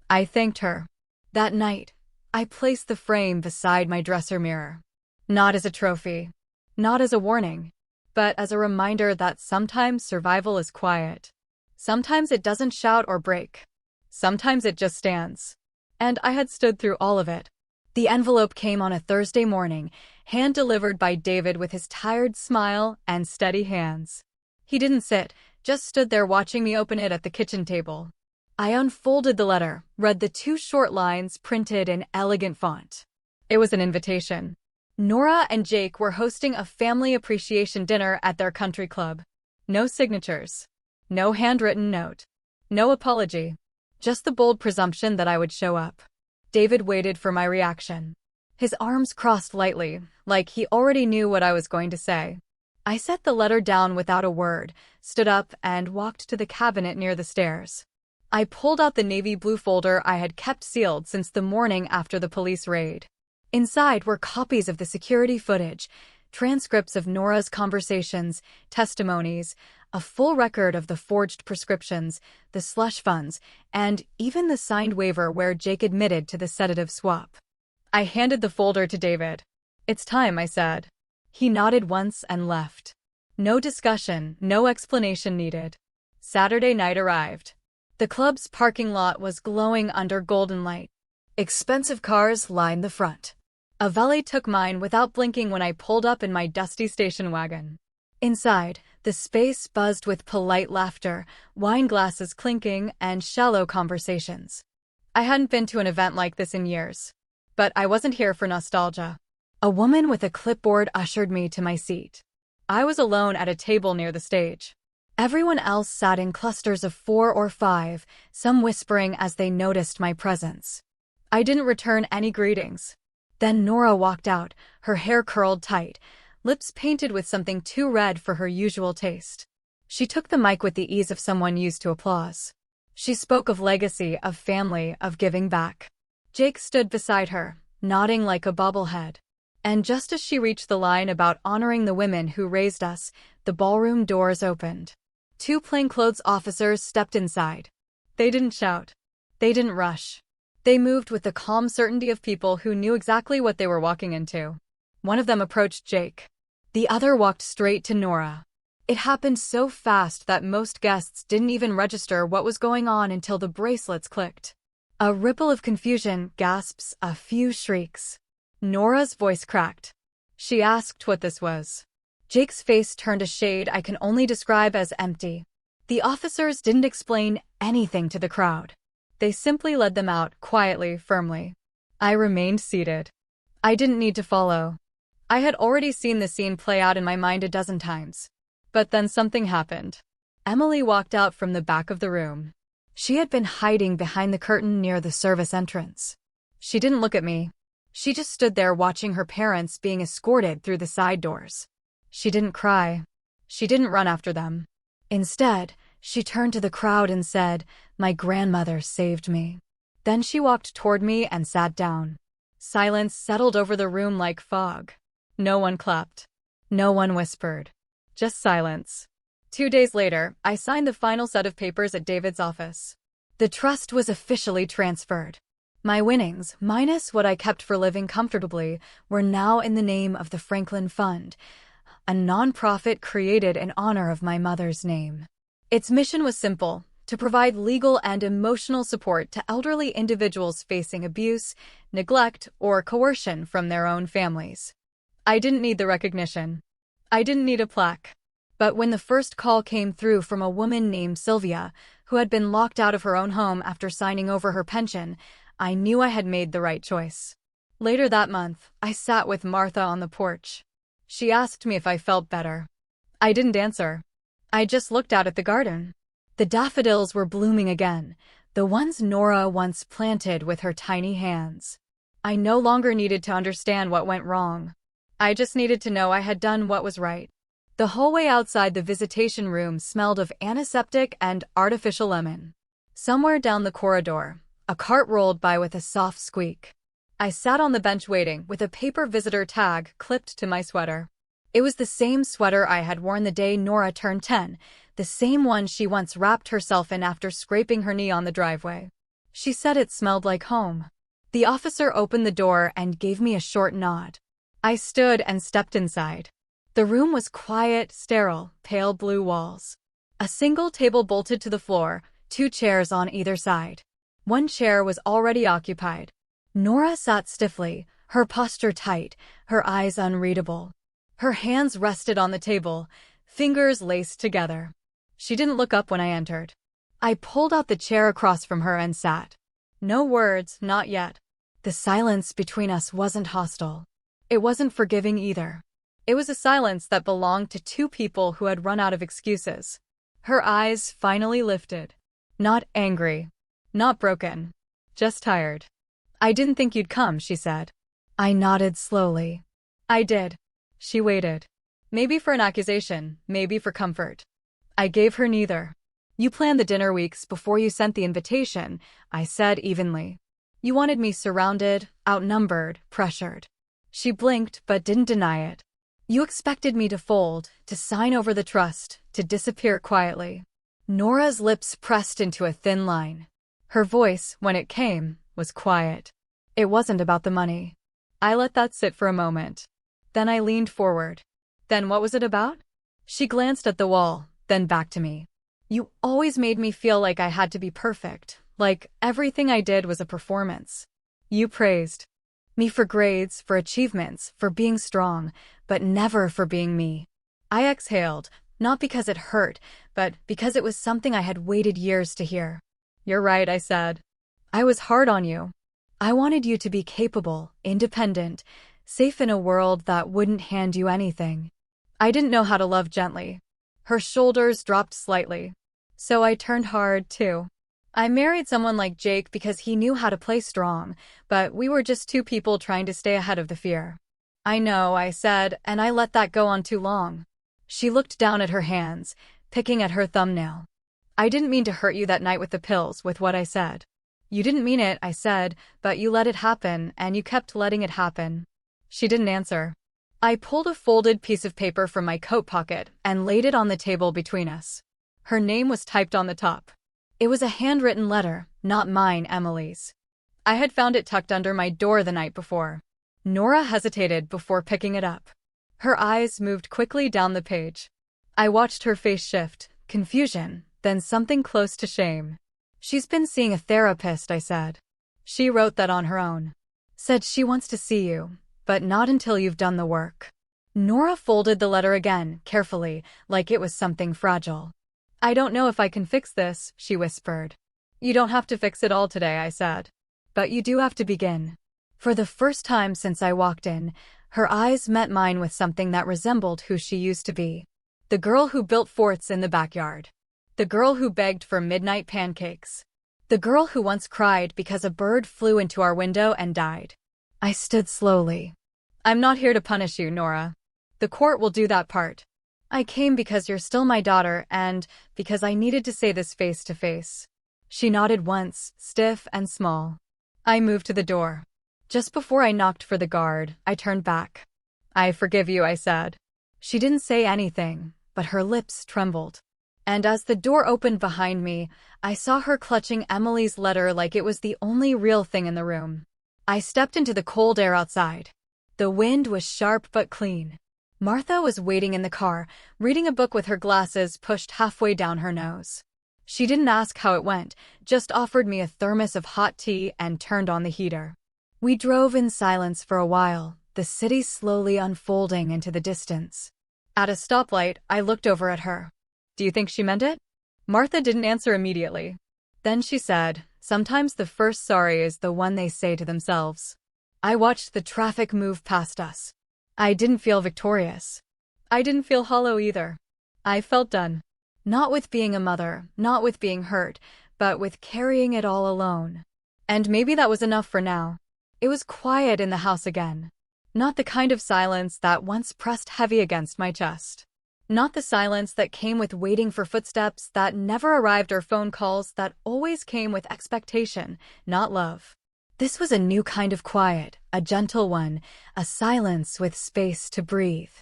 I thanked her. That night, I placed the frame beside my dresser mirror. Not as a trophy, not as a warning, but as a reminder that sometimes survival is quiet. Sometimes it doesn't shout or break. Sometimes it just stands. And I had stood through all of it. The envelope came on a Thursday morning, hand-delivered by David with his tired smile and steady hands. He didn't sit, just stood there watching me open it at the kitchen table. I unfolded the letter, read the 2 short lines printed in elegant font. It was an invitation. Nora and Jake were hosting a family appreciation dinner at their country club. No signatures. No handwritten note. No apology. Just the bold presumption that I would show up. David waited for my reaction. His arms crossed lightly, like he already knew what I was going to say. I set the letter down without a word, stood up, and walked to the cabinet near the stairs. I pulled out the navy blue folder I had kept sealed since the morning after the police raid. Inside were copies of the security footage, transcripts of Nora's conversations, testimonies, a full record of the forged prescriptions, the slush funds, and even the signed waiver where Jake admitted to the sedative swap. I handed the folder to David. "It's time," I said. He nodded once and left. No discussion, no explanation needed. Saturday night arrived. The club's parking lot was glowing under golden light. Expensive cars lined the front. A valet took mine without blinking when I pulled up in my dusty station wagon. Inside, the space buzzed with polite laughter, wine glasses clinking, and shallow conversations. I hadn't been to an event like this in years. But I wasn't here for nostalgia. A woman with a clipboard ushered me to my seat. I was alone at a table near the stage. Everyone else sat in clusters of 4 or 5, some whispering as they noticed my presence. I didn't return any greetings. Then Nora walked out, her hair curled tight, lips painted with something too red for her usual taste. She took the mic with the ease of someone used to applause. She spoke of legacy, of family, of giving back. Jake stood beside her, nodding like a bobblehead. And just as she reached the line about honoring the women who raised us, the ballroom doors opened. 2 plainclothes officers stepped inside. They didn't shout. They didn't rush. They moved with the calm certainty of people who knew exactly what they were walking into. One of them approached Jake. The other walked straight to Nora. It happened so fast that most guests didn't even register what was going on until the bracelets clicked. A ripple of confusion, gasps, a few shrieks. Nora's voice cracked. She asked what this was. Jake's face turned a shade I can only describe as empty. The officers didn't explain anything to the crowd. They simply led them out, quietly, firmly. I remained seated. I didn't need to follow. I had already seen the scene play out in my mind a dozen times. But then something happened. Emily walked out from the back of the room. She had been hiding behind the curtain near the service entrance. She didn't look at me. She just stood there watching her parents being escorted through the side doors. She didn't cry. She didn't run after them. Instead, she turned to the crowd and said, "My grandmother saved me." Then she walked toward me and sat down. Silence settled over the room like fog. No one clapped. No one whispered. Just silence. 2 days later, I signed the final set of papers at David's office. The trust was officially transferred. My winnings, minus what I kept for living comfortably, were now in the name of the Franklin Fund, a nonprofit created in honor of my mother's name. Its mission was simple: to provide legal and emotional support to elderly individuals facing abuse, neglect, or coercion from their own families. I didn't need the recognition. I didn't need a plaque. But when the first call came through from a woman named Sylvia, who had been locked out of her own home after signing over her pension, I knew I had made the right choice. Later that month, I sat with Martha on the porch. She asked me if I felt better. I didn't answer. I just looked out at the garden. The daffodils were blooming again, the ones Nora once planted with her tiny hands. I no longer needed to understand what went wrong. I just needed to know I had done what was right. The hallway outside the visitation room smelled of antiseptic and artificial lemon. Somewhere down the corridor, a cart rolled by with a soft squeak. I sat on the bench waiting, with a paper visitor tag clipped to my sweater. It was the same sweater I had worn the day Nora turned 10, the same one she once wrapped herself in after scraping her knee on the driveway. She said it smelled like home. The officer opened the door and gave me a short nod. I stood and stepped inside. The room was quiet, sterile, pale blue walls. A single table bolted to the floor, 2 chairs on either side. One chair was already occupied. Nora sat stiffly, her posture tight, her eyes unreadable. Her hands rested on the table, fingers laced together. She didn't look up when I entered. I pulled out the chair across from her and sat. No words, not yet. The silence between us wasn't hostile. It wasn't forgiving either. It was a silence that belonged to 2 people who had run out of excuses. Her eyes finally lifted. Not angry. Not broken. Just tired. "I didn't think you'd come," she said. I nodded slowly. I did. She waited. Maybe for an accusation, maybe for comfort. I gave her neither. "You planned the dinner weeks before you sent the invitation," I said evenly. "You wanted me surrounded, outnumbered, pressured." She blinked but didn't deny it. "You expected me to fold, to sign over the trust, to disappear quietly." Nora's lips pressed into a thin line. Her voice, when it came, was quiet. It wasn't about the money. I let that sit for a moment. Then I leaned forward. "Then what was it about?" She glanced at the wall, then back to me. "You always made me feel like I had to be perfect, like everything I did was a performance. You praised me for grades, for achievements, for being strong, but never for being me." I exhaled, not because it hurt, but because it was something I had waited years to hear. "You're right," I said. "I was hard on you. I wanted you to be capable, independent, safe in a world that wouldn't hand you anything. I didn't know how to love gently." Her shoulders dropped slightly. "So I turned hard, too. I married someone like Jake because he knew how to play strong, but we were just 2 people trying to stay ahead of the fear." "I know," I said, and I let that go on too long. She looked down at her hands, picking at her thumbnail. "I didn't mean to hurt you that night with the pills, with what I said." "You didn't mean it," I said, "but you let it happen, and you kept letting it happen." She didn't answer. I pulled a folded piece of paper from my coat pocket and laid it on the table between us. Her name was typed on the top. It was a handwritten letter, not mine, Emily's. I had found it tucked under my door the night before. Nora hesitated before picking it up. Her eyes moved quickly down the page. I watched her face shift, confusion, then something close to shame. "She's been seeing a therapist," I said. "She wrote that on her own. Said she wants to see you. but not until you've done the work. Nora folded the letter again, carefully, like it was something fragile. I don't know if I can fix this, she whispered. You don't have to fix it all today, I said. But you do have to begin. For the first time since I walked in, her eyes met mine with something that resembled who she used to be. The girl who built forts in the backyard. The girl who begged for midnight pancakes. The girl who once cried because a bird flew into our window and died. I stood slowly. I'm not here to punish you, Nora. The court will do that part. I came because you're still my daughter and because I needed to say this face to face. She nodded once, stiff and small. I moved to the door. Just before I knocked for the guard, I turned back. I forgive you, I said. She didn't say anything, but her lips trembled. And as the door opened behind me, I saw her clutching Emily's letter like it was the only real thing in the room. I stepped into the cold air outside. The wind was sharp but clean. Martha was waiting in the car, reading a book with her glasses pushed halfway down her nose. She didn't ask how it went, just offered me a thermos of hot tea and turned on the heater. We drove in silence for a while, the city slowly unfolding into the distance. At a stoplight, I looked over at her. Do you think she meant it? Martha didn't answer immediately. Then she said, sometimes the first sorry is the one they say to themselves. I watched the traffic move past us. I didn't feel victorious. I didn't feel hollow either. I felt done. Not with being a mother, not with being hurt, but with carrying it all alone. And maybe that was enough for now. It was quiet in the house again. Not the kind of silence that once pressed heavy against my chest. Not the silence that came with waiting for footsteps that never arrived or phone calls that always came with expectation, not love. This was a new kind of quiet, a gentle one, a silence with space to breathe.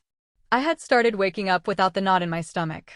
I had started waking up without the knot in my stomach.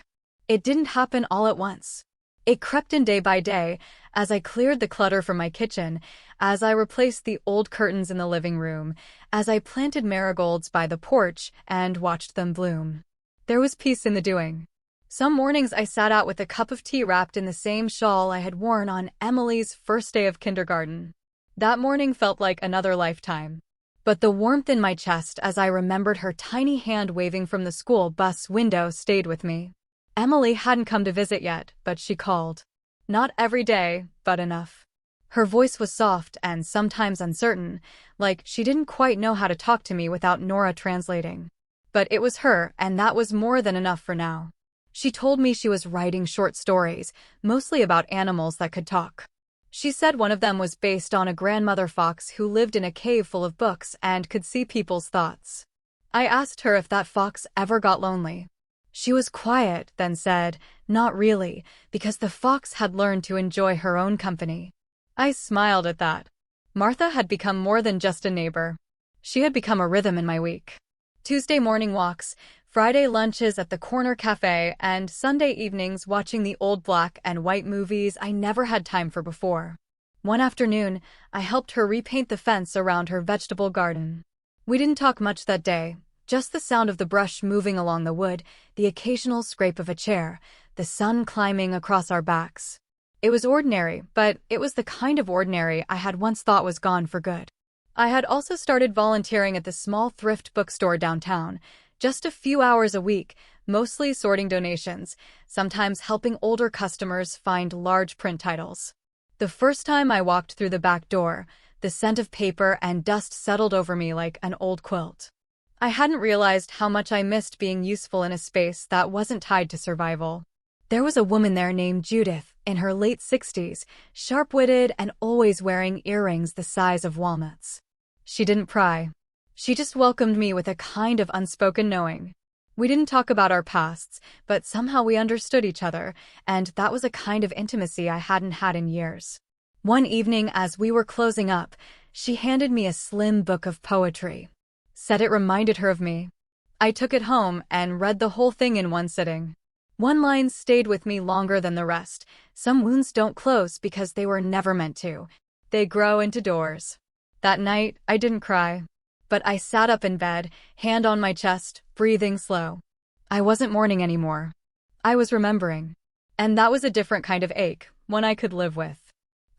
It didn't happen all at once. It crept in day by day, as I cleared the clutter from my kitchen, as I replaced the old curtains in the living room, as I planted marigolds by the porch and watched them bloom. There was peace in the doing. Some mornings I sat out with a cup of tea wrapped in the same shawl I had worn on Emily's first day of kindergarten. That morning felt like another lifetime. But the warmth in my chest as I remembered her tiny hand waving from the school bus window stayed with me. Emily hadn't come to visit yet, but she called. Not every day, but enough. Her voice was soft and sometimes uncertain, like she didn't quite know how to talk to me without Nora translating. But it was her, and that was more than enough for now. She told me she was writing short stories, mostly about animals that could talk. She said one of them was based on a grandmother fox who lived in a cave full of books and could see people's thoughts. I asked her if that fox ever got lonely. She was quiet, then said, not really, because the fox had learned to enjoy her own company. I smiled at that. Martha had become more than just a neighbor. She had become a rhythm in my week. Tuesday morning walks, Friday lunches at the corner cafe, and Sunday evenings watching the old black and white movies I never had time for before. One afternoon, I helped her repaint the fence around her vegetable garden. We didn't talk much that day, just the sound of the brush moving along the wood, the occasional scrape of a chair, the sun climbing across our backs. It was ordinary, but it was the kind of ordinary I had once thought was gone for good. I had also started volunteering at the small thrift bookstore downtown, just a few hours a week, mostly sorting donations, sometimes helping older customers find large print titles. The first time I walked through the back door, the scent of paper and dust settled over me like an old quilt. I hadn't realized how much I missed being useful in a space that wasn't tied to survival. There was a woman there named Judith, in her late 60s, sharp-witted and always wearing earrings the size of walnuts. She didn't pry. She just welcomed me with a kind of unspoken knowing. We didn't talk about our pasts, but somehow we understood each other, and that was a kind of intimacy I hadn't had in years. One evening as we were closing up, she handed me a slim book of poetry. Said it reminded her of me. I took it home and read the whole thing in one sitting. One line stayed with me longer than the rest. Some wounds don't close because they were never meant to. They grow into doors. That night, I didn't cry. But I sat up in bed, hand on my chest, breathing slow. I wasn't mourning anymore. I was remembering. And that was a different kind of ache, one I could live with.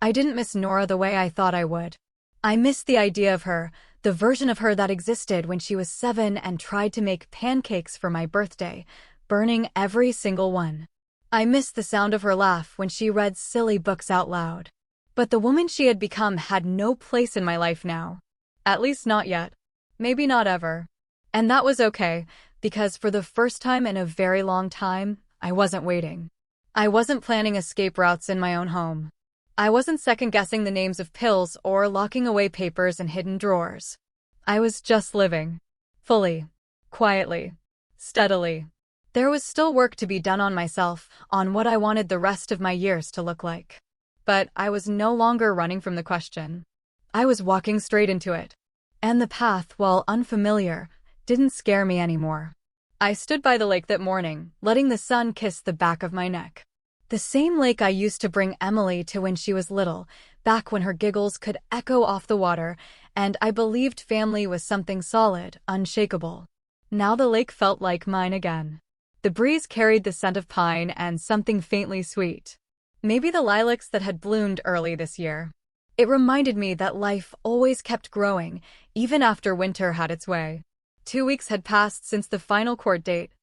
I didn't miss Nora the way I thought I would. I missed the idea of her, The version of her that existed when she was 7 and tried to make pancakes for my birthday, burning every single one. I missed the sound of her laugh when she read silly books out loud. But the woman she had become had no place in my life now. At least not yet. Maybe not ever. And that was okay, because for the first time in a very long time, I wasn't waiting. I wasn't planning escape routes in my own home. I wasn't second-guessing the names of pills or locking away papers in hidden drawers. I was just living. Fully. Quietly. Steadily. There was still work to be done on myself, on what I wanted the rest of my years to look like. But I was no longer running from the question. I was walking straight into it. And the path, while unfamiliar, didn't scare me anymore. I stood by the lake that morning, letting the sun kiss the back of my neck. The same lake I used to bring Emily to when she was little, back when her giggles could echo off the water, and I believed family was something solid, unshakable. Now the lake felt like mine again. The breeze carried the scent of pine and something faintly sweet. Maybe the lilacs that had bloomed early this year. It reminded me that life always kept growing, even after winter had its way. 2 weeks had passed since the final court date.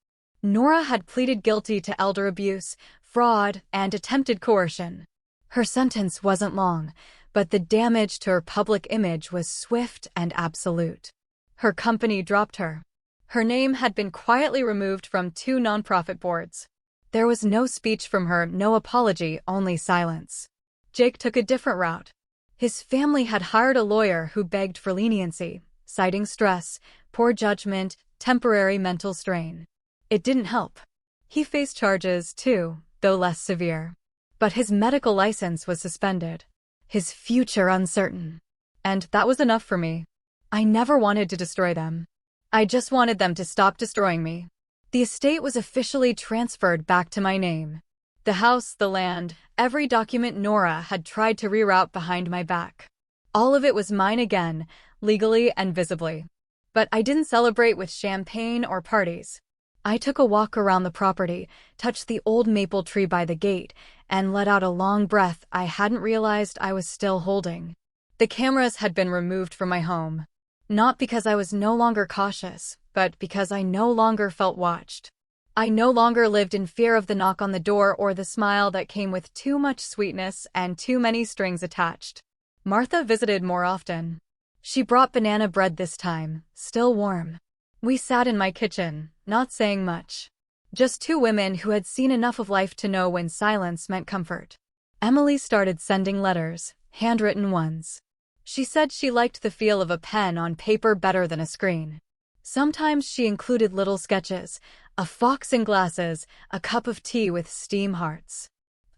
Nora had pleaded guilty to elder abuse, fraud, and attempted coercion. Her sentence wasn't long, but the damage to her public image was swift and absolute. Her company dropped her. Her name had been quietly removed from 2 nonprofit boards. There was no speech from her, no apology, only silence. Jake took a different route. His family had hired a lawyer who begged for leniency, citing stress, poor judgment, temporary mental strain. It didn't help. He faced charges, too, though less severe. But his medical license was suspended. His future uncertain. And that was enough for me. I never wanted to destroy them. I just wanted them to stop destroying me. The estate was officially transferred back to my name. The house, the land, every document Nora had tried to reroute behind my back. All of it was mine again, legally and visibly. But I didn't celebrate with champagne or parties. I took a walk around the property, touched the old maple tree by the gate, and let out a long breath I hadn't realized I was still holding. The cameras had been removed from my home. Not because I was no longer cautious, but because I no longer felt watched. I no longer lived in fear of the knock on the door or the smile that came with too much sweetness and too many strings attached. Martha visited more often. She brought banana bread this time, still warm. We sat in my kitchen, not saying much. Just 2 women who had seen enough of life to know when silence meant comfort. Emily started sending letters, handwritten ones. She said she liked the feel of a pen on paper better than a screen. Sometimes she included little sketches, a fox in glasses, a cup of tea with steam hearts.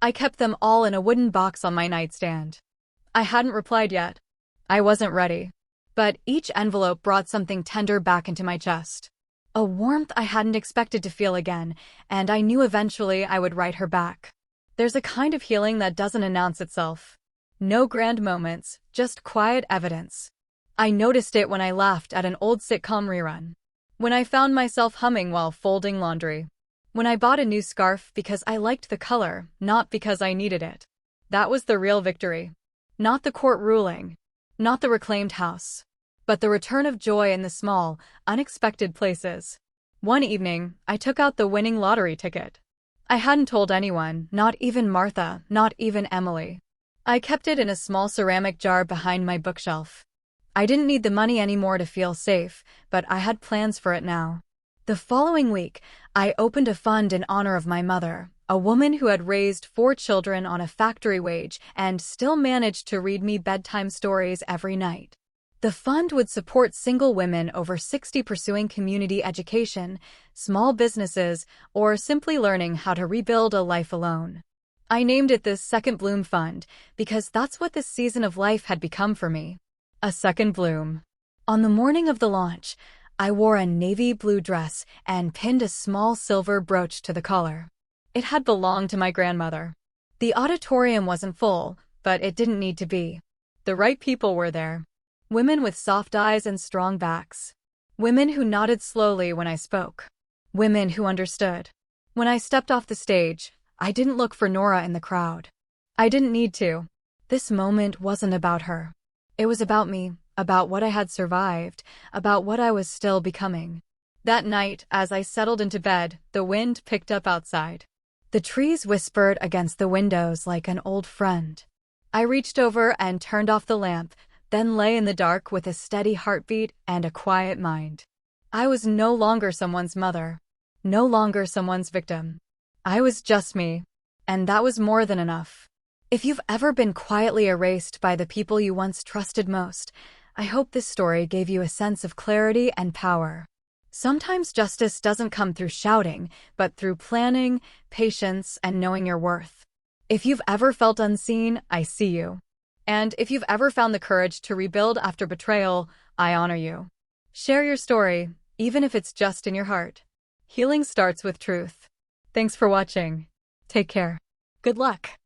I kept them all in a wooden box on my nightstand. I hadn't replied yet. I wasn't ready. But each envelope brought something tender back into my chest. A warmth I hadn't expected to feel again, and I knew eventually I would write her back. There's a kind of healing that doesn't announce itself. No grand moments, just quiet evidence. I noticed it when I laughed at an old sitcom rerun. When I found myself humming while folding laundry. When I bought a new scarf because I liked the color, not because I needed it. That was the real victory. Not the court ruling. Not the reclaimed house. But the return of joy in the small, unexpected places. One evening, I took out the winning lottery ticket. I hadn't told anyone, not even Martha, not even Emily. I kept it in a small ceramic jar behind my bookshelf. I didn't need the money anymore to feel safe, but I had plans for it now. The following week, I opened a fund in honor of my mother, a woman who had raised 4 children on a factory wage and still managed to read me bedtime stories every night. The fund would support single women over 60 pursuing community education, small businesses, or simply learning how to rebuild a life alone. I named it the Second Bloom Fund because that's what this season of life had become for me. A second bloom. On the morning of the launch, I wore a navy blue dress and pinned a small silver brooch to the collar. It had belonged to my grandmother. The auditorium wasn't full, but it didn't need to be. The right people were there. Women with soft eyes and strong backs. Women who nodded slowly when I spoke. Women who understood. When I stepped off the stage, I didn't look for Nora in the crowd. I didn't need to. This moment wasn't about her. It was about me, about what I had survived, about what I was still becoming. That night, as I settled into bed, the wind picked up outside. The trees whispered against the windows like an old friend. I reached over and turned off the lamp, then lay in the dark with a steady heartbeat and a quiet mind. I was no longer someone's mother, no longer someone's victim. I was just me, and that was more than enough. If you've ever been quietly erased by the people you once trusted most, I hope this story gave you a sense of clarity and power. Sometimes justice doesn't come through shouting, but through planning, patience, and knowing your worth. If you've ever felt unseen, I see you. And if you've ever found the courage to rebuild after betrayal, I honor you. Share your story, even if it's just in your heart. Healing starts with truth. Thanks for watching. Take care. Good luck.